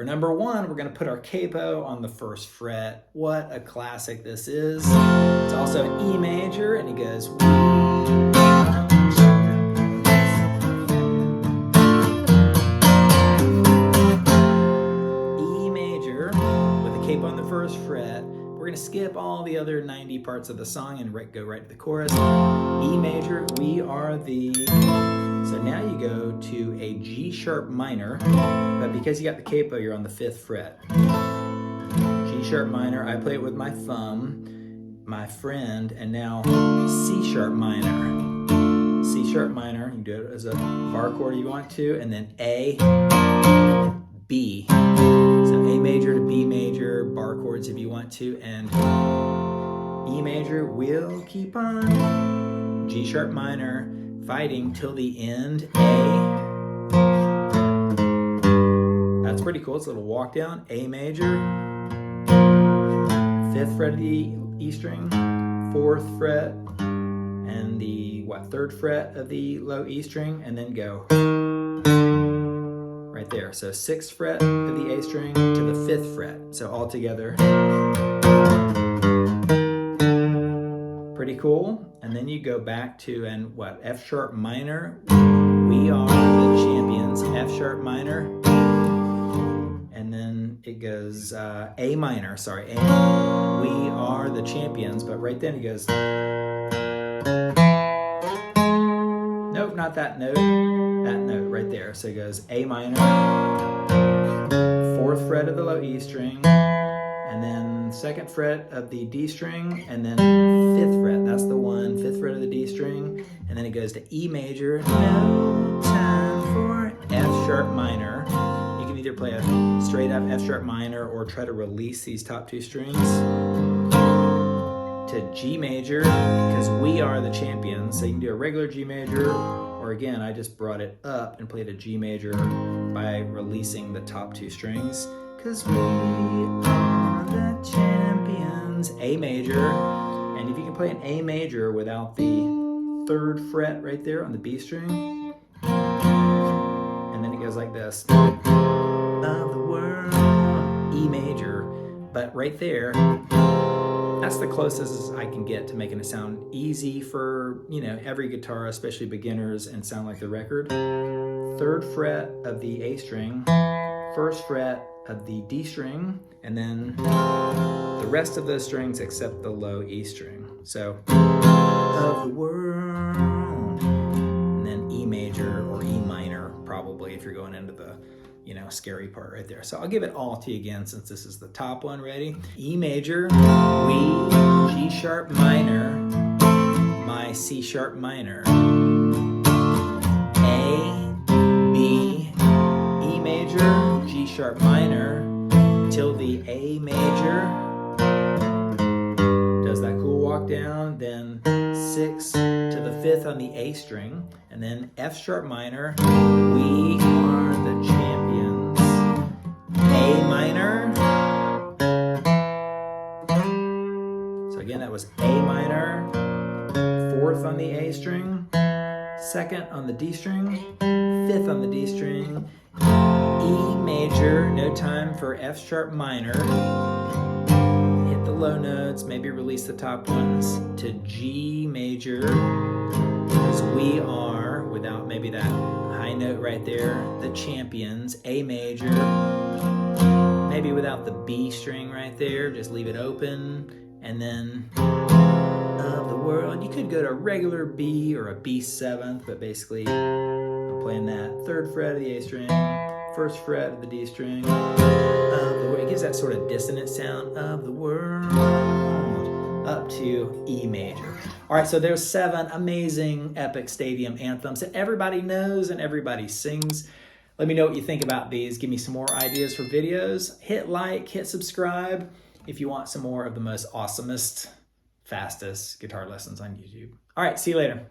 For number 1, we're going to put our capo on the 1st fret. What a classic this is. It's also an E major, and it goes E major with a capo on the 1st fret. We're going to skip all the other 90 parts of the song and go right to the chorus. E major, we are the... So now you go to a G sharp minor, but because you got the capo, you're on the 5th fret. G sharp minor, I play it with my thumb, my friend, and now C sharp minor. C sharp minor, you can do it as a bar chord if you want to, and then A, B. So A major to B major, bar chords if you want to, and E major will keep on. G sharp minor, fighting till the end, A. That's pretty cool, it's a little walk down, A major, 5th fret of the E string, 4th fret, and the 3rd fret of the low E string, and then go right there. So 6th fret of the A string to the 5th fret. So all together. Pretty cool. And then you go back to F sharp minor. We are the champions. F sharp minor. And then it goes A minor. Sorry, A. We are the champions. But right then it goes. Nope, not that note. That note right there. So it goes A minor, 4th fret of the low E string, and then 2nd fret of the D string, and then 5th fret. That's the one, 5th fret of the D string, and then it goes to E major. No time for F sharp minor. You can either play a straight up F sharp minor or try to release these top 2 strings to G major, because we are the champions. So you can do a regular G major, or again, I just brought it up and played a G major by releasing the top 2 strings, because we are the champions. A major, and if you can play an A major without the 3rd fret right there on the B string, and then it goes like this. Of the world, E major, but right there, that's the closest I can get to making it sound easy for, every guitar, especially beginners, and sound like the record. 3rd fret of the A string, 1st fret of the D string, and then the rest of those strings except the low E string. So, of the world, and then E major or E minor, probably, if you're going into the scary part right there. So I'll give it all to you again since this is the top one. Ready? E major, we, G sharp minor, my C sharp minor, A, B, E major, G sharp minor, till the A major, does that cool walk down, then 6 to the 5th on the A string, and then F sharp minor, we are the champions. A minor. So again, that was A minor, 4th on the A string, 2nd on the D string, 5th on the D string, E major, no time for F sharp minor, hit the low notes, maybe release the top ones, to G major, because we are, without maybe that high note right there, the champions. A major, maybe without the B string right there, just leave it open, and then of the world. You could go to a regular B or a B7th, but basically I'm playing that 3rd fret of the A string, 1st fret of the D string, it gives that sort of dissonant sound, of the world, up to E major. All right, so there's 7 amazing epic stadium anthems that everybody knows and everybody sings. Let me know what you think about these. Give me some more ideas for videos. Hit like, hit subscribe if you want some more of the most awesomest, fastest guitar lessons on YouTube. All right, see you later.